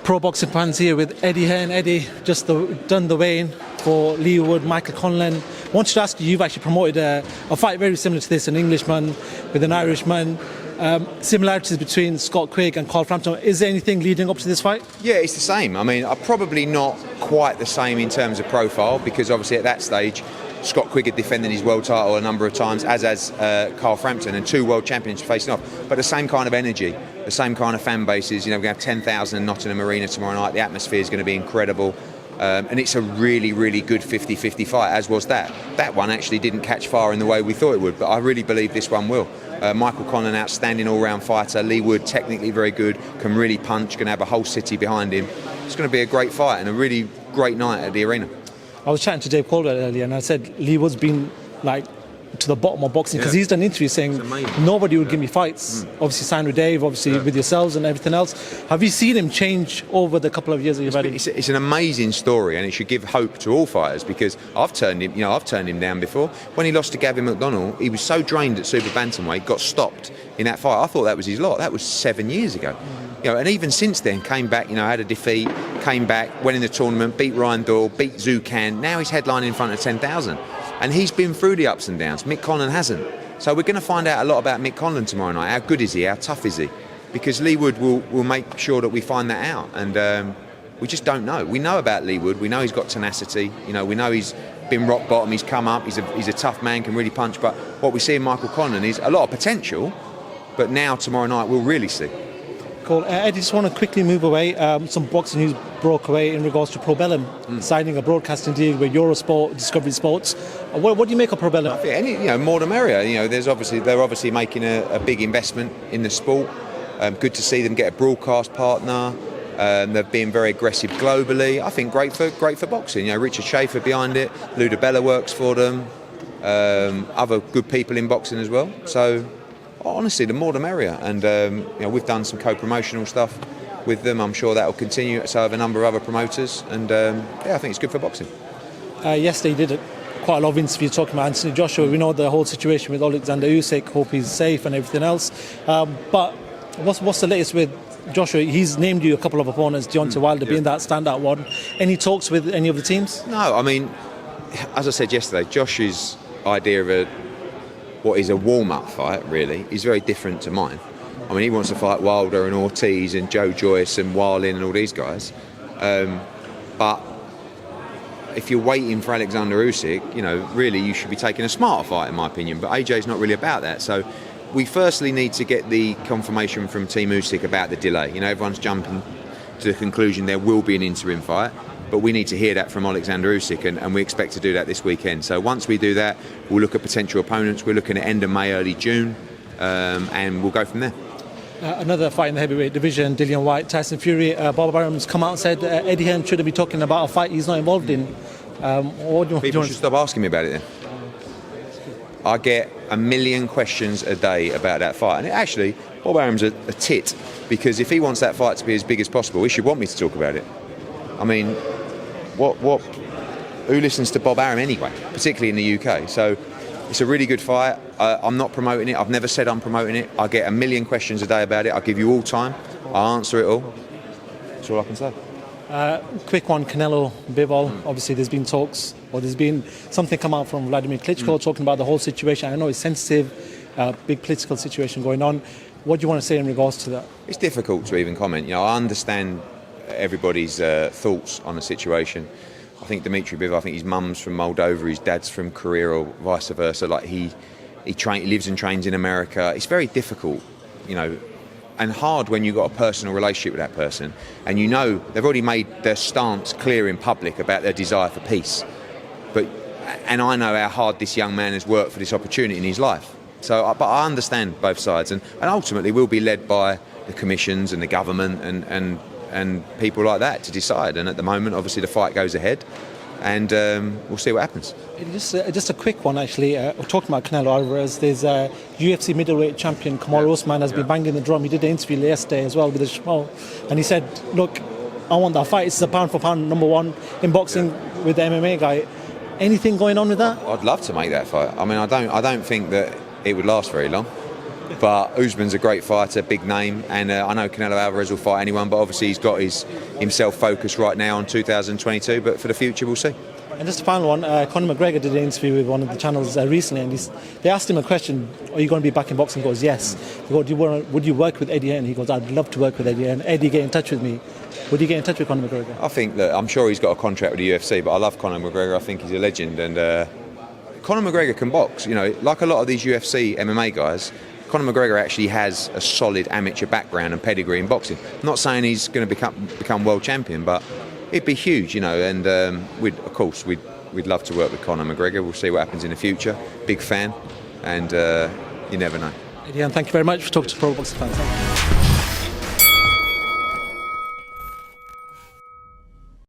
Pro boxing fans here with Eddie Hearn. Eddie, just done the weigh-in for Leigh Wood, Michael Conlan. I wanted to ask you, you've actually promoted a fight very similar to this, an Englishman with an Irishman. Similarities between Scott Quigg and Carl Frampton. Is there anything leading up to this fight? Yeah, it's the same. I mean, probably not quite the same in terms of profile, because obviously at that stage Scott Quigg had defended his world title a number of times, as has Carl Frampton, and 2 world champions facing off. But the same kind of energy, the same kind of fan bases. You know, we're going to have 10,000 in Nottingham Arena tomorrow night. The atmosphere is going to be incredible. And it's a really, really good 50-50 fight, as was that. That one actually didn't catch fire in the way we thought it would, but I really believe this one will. Michael Conlan, outstanding all-round fighter. Leigh Wood, technically very good, can really punch, going to have a whole city behind him. It's going to be a great fight and a really great night at the arena. I was chatting to Dave Caldwell earlier and I said Leigh Wood's been like to the bottom of boxing, because he's done interviews saying nobody would give me fights. Obviously signed with Dave, obviously with yourselves and everything else. Have you seen him change over the couple of years that you've had him? It's an amazing story, and it should give hope to all fighters, because I've turned him down before. When he lost to Gavin McDonnell, he was so drained at super bantamweight, got stopped in that fight. I thought that was his lot. That was 7 years ago. You know, and even since then, came back, had a defeat, came back, went in the tournament, beat Ryan Doyle, beat Zucan. Now he's headlining in front of 10,000. And he's been through the ups and downs. Mick Conlan hasn't. So we're going to find out a lot about Mick Conlan tomorrow night. How good is he? How tough is he? Because Leigh Wood will make sure that we find that out. And we just don't know. We know about Leigh Wood. We know he's got tenacity. We know he's been rock bottom. He's come up. He's a tough man, can really punch. But what we see in Michael Conlan is a lot of potential. But now, tomorrow night, we'll really see. Cool. I just want to quickly move away. Some boxing news broke away in regards to Probellum signing a broadcasting deal with Eurosport, Discovery Sports. What do you make of Probellum? I think more the merrier. They're obviously making a big investment in the sport. Good to see them get a broadcast partner. They've been very aggressive globally. I think great for boxing. Richard Schaefer behind it. Luda Bella works for them. Other good people in boxing as well. So. Honestly, the more the merrier, and we've done some co-promotional stuff with them. I'm sure that will continue. So I have a number of other promoters, and I think it's good for boxing. Yesterday you did quite a lot of interviews talking about Anthony Joshua. We know the whole situation with Alexander Usyk. Hope he's safe and everything else. But what's the latest with Joshua? He's named you a couple of opponents, Deontay Wilder being that standout one. Any talks with any of the teams? No, I mean, as I said yesterday, Josh's idea of what is a warm-up fight, really, is very different to mine. I mean, he wants to fight Wilder and Ortiz and Joe Joyce and Whyte and all these guys. But if you're waiting for Alexander Usyk, really you should be taking a smarter fight, in my opinion. But AJ's not really about that. So we firstly need to get the confirmation from Team Usyk about the delay. Everyone's jumping to the conclusion there will be an interim fight. But we need to hear that from Alexander Usyk, and we expect to do that this weekend. So once we do that, we'll look at potential opponents. We're looking at end of May, early June, and we'll go from there. Another fight in the heavyweight division, Dillian Whyte, Tyson Fury. Bob Arum's come out and said Eddie Hearn shouldn't be talking about a fight he's not involved in. People should stop asking me about it then. I get a million questions a day about that fight. And actually, Bob Arum's a tit, because if he wants that fight to be as big as possible, he should want me to talk about it. I mean, who listens to Bob Arum anyway, particularly in the UK? So it's a really good fight. I'm not promoting it. I've never said I'm promoting it. I get a million questions a day about it. I'll give you all time. I'll answer it all. That's all I can say. Quick one, Canelo, Bivol. Obviously there's been talks, or there's been something come out from Vladimir Klitschko talking about the whole situation. I know it's sensitive, big political situation going on. What do you want to say in regards to that? It's difficult to even comment. I understand everybody's thoughts on the situation. I think Dmitry Bivol, I think his mum's from Moldova, his dad's from Korea, or vice versa. Like he lives and trains in America. It's very difficult, and hard when you've got a personal relationship with that person, and they've already made their stance clear in public about their desire for peace. And I know how hard this young man has worked for this opportunity in his life. But I understand both sides, and ultimately we'll be led by the commissions and the government and people like that to decide. And at the moment, obviously, the fight goes ahead, and we'll see what happens. Just a quick one, actually. We're talking about Canelo Alvarez. There's UFC middleweight champion Kamaru Usman has been banging the drum. He did an interview yesterday as well with the show, and he said, "Look, I want that fight. It's a pound for pound number one in boxing with the MMA guy." Anything going on with that? I'd love to make that fight. I mean, I don't think that it would last very long. But Usman's a great fighter, big name, and I know Canelo Alvarez will fight anyone, but obviously he's got himself focused right now on 2022, but for the future we'll see. And just the final one, Conor McGregor did an interview with one of the channels recently, and they asked him a question, are you going to be back in boxing? He goes, yes. They go, would you work with Eddie Hearn? He goes, I'd love to work with Eddie Hearn. Eddie, get in touch with me. Would you get in touch with Conor McGregor? I think that, I'm sure he's got a contract with the UFC, but I love Conor McGregor. I think he's a legend, and Conor McGregor can box. You know, like a lot of these UFC MMA guys, Conor McGregor actually has a solid amateur background and pedigree in boxing. I'm not saying he's going to become world champion, but it'd be huge, you know. And we'd love to work with Conor McGregor. We'll see what happens in the future. Big fan, and you never know. Eddie Hearn, thank you very much for talking to Pro Boxing Fans.